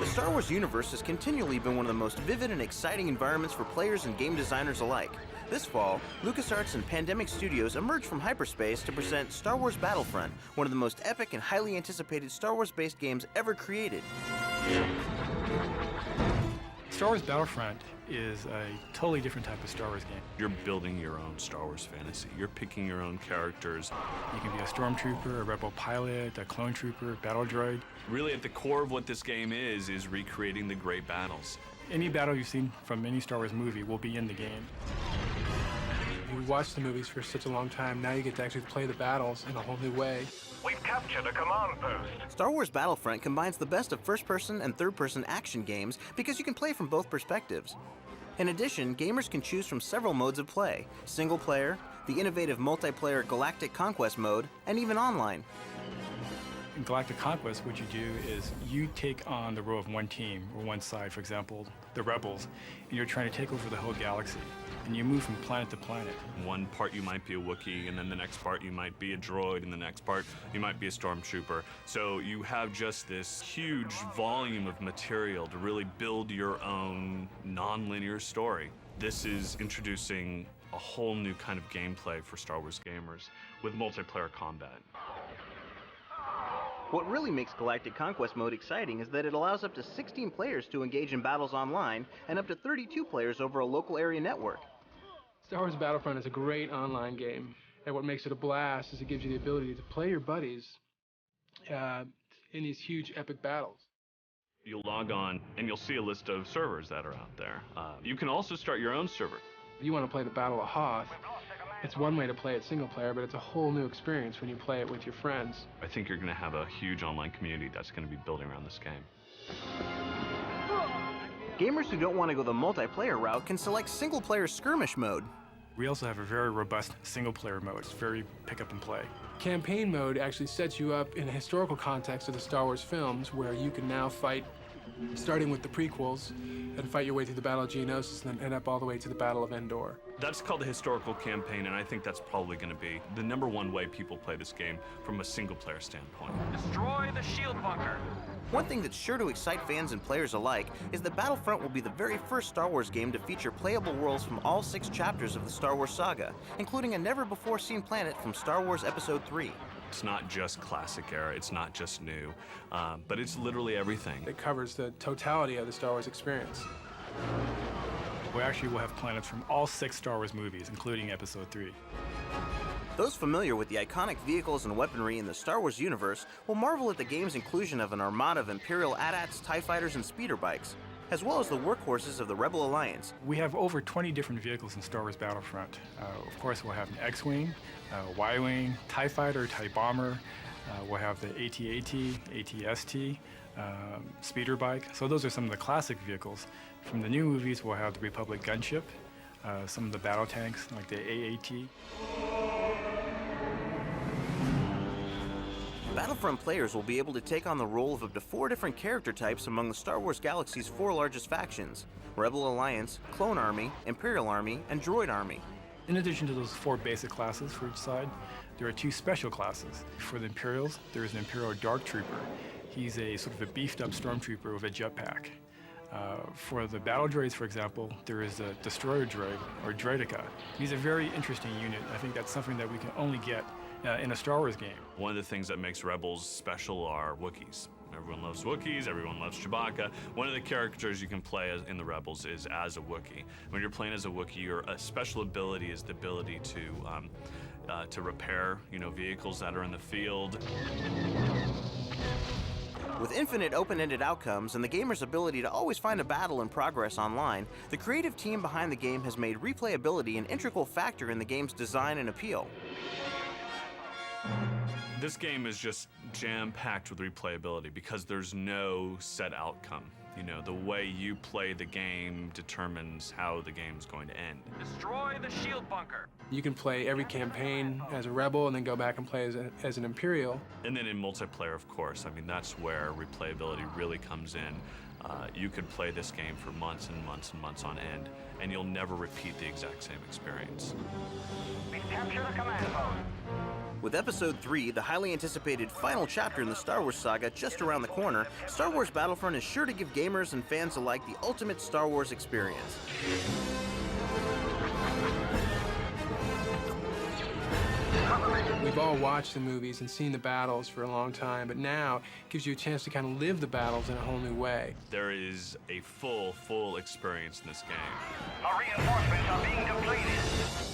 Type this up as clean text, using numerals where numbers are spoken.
The Star Wars universe has continually been one of the most vivid and exciting environments for players and game designers alike. This fall, LucasArts and Pandemic Studios emerged from hyperspace to present Star Wars Battlefront, one of the most epic and highly anticipated Star Wars-based games ever created. Star Wars Battlefront is a totally different type of Star Wars game. You're building your own Star Wars fantasy. You're picking your own characters. You can be a stormtrooper, a rebel pilot, a clone trooper, battle droid. Really, at the core of what this game is recreating the great battles. Any battle you've seen from any Star Wars movie will be in the game. You watch the movies for such a long time, now you get to actually play the battles in a whole new way. We've captured a command post. Star Wars Battlefront combines the best of first-person and third-person action games because you can play from both perspectives. In addition, gamers can choose from several modes of play: single player, the innovative multiplayer Galactic Conquest mode, and even online. In Galactic Conquest, what you do is you take on the role of one team or one side, for example, the Rebels, and you're trying to take over the whole galaxy. And you move from planet to planet. One part you might be a Wookiee, and then the next part you might be a droid, and the next part you might be a stormtrooper. So you have just this huge volume of material to really build your own non-linear story. This is introducing a whole new kind of gameplay for Star Wars gamers with multiplayer combat. What really makes Galactic Conquest mode exciting is that it allows up to 16 players to engage in battles online and up to 32 players over a local area network. Star Wars Battlefront is a great online game, and what makes it a blast is it gives you the ability to play your buddies in these huge epic battles. You'll log on and you'll see a list of servers that are out there. You can also start your own server. If you want to play the Battle of Hoth, it's one way to play it single player, but it's a whole new experience when you play it with your friends. I think you're going to have a huge online community that's going to be building around this game. Gamers who don't want to go the multiplayer route can select single-player skirmish mode. We also have a very robust single-player mode. It's very pick up and play. Campaign mode actually sets you up in a historical context of the Star Wars films, where you can now fight, starting with the prequels, and fight your way through the Battle of Geonosis, and then end up all the way to the Battle of Endor. That's called the historical campaign, and I think that's probably going to be the #1 way people play this game from a single-player standpoint. Destroy the shield bunker. One thing that's sure to excite fans and players alike is that Battlefront will be the very first Star Wars game to feature playable worlds from all 6 chapters of the Star Wars saga, including a never-before-seen planet from Star Wars Episode 3. It's not just classic era, it's not just new, but it's literally everything. It covers the totality of the Star Wars experience. We actually will have planets from all 6 Star Wars movies, including Episode 3. Those familiar with the iconic vehicles and weaponry in the Star Wars universe will marvel at the game's inclusion of an armada of Imperial AT-ATs, TIE fighters, and speeder bikes, as well as the workhorses of the Rebel Alliance. We have over 20 different vehicles in Star Wars Battlefront. Of course, we'll have an X-Wing, Y-Wing, TIE fighter, TIE bomber. We'll have the AT-AT, AT-ST, speeder bike. So those are some of the classic vehicles. From the new movies, we'll have the Republic gunship, some of the battle tanks like the AAT. Battlefront players will be able to take on the role of up to 4 different character types among the Star Wars galaxy's 4 largest factions: Rebel Alliance, Clone Army, Imperial Army, and Droid Army. In addition to those 4 basic classes for each side, there are 2 special classes. For the Imperials, there is an Imperial Dark Trooper. He's a sort of a beefed-up stormtrooper with a jetpack. For the battle droids, for example, there is a destroyer droid, or droideka. He's a very interesting unit. I think that's something that we can only get in a Star Wars game. One of the things that makes Rebels special are Wookiees. Everyone loves Wookiees, everyone loves Chewbacca. One of the characters you can play in the Rebels is as a Wookiee. When you're playing as a Wookiee, your special ability is the ability to repair, vehicles that are in the field. With infinite open-ended outcomes and the gamer's ability to always find a battle in progress online, the creative team behind the game has made replayability an integral factor in the game's design and appeal. This game is just jam-packed with replayability because there's no set outcome. The way you play the game determines how the game's going to end. Destroy the shield bunker. You can play every campaign as a rebel and then go back and play as an Imperial. And then in multiplayer, of course, I mean, that's where replayability really comes in. You could play this game for months and months and months on end, and you'll never repeat the exact same experience. We've captured a command post. With Episode 3, the highly anticipated final chapter in the Star Wars saga just around the corner, Star Wars Battlefront is sure to give gamers and fans alike the ultimate Star Wars experience. We've all watched the movies and seen the battles for a long time, but now it gives you a chance to kind of live the battles in a whole new way. There is a full experience in this game. Our reinforcements are being depleted.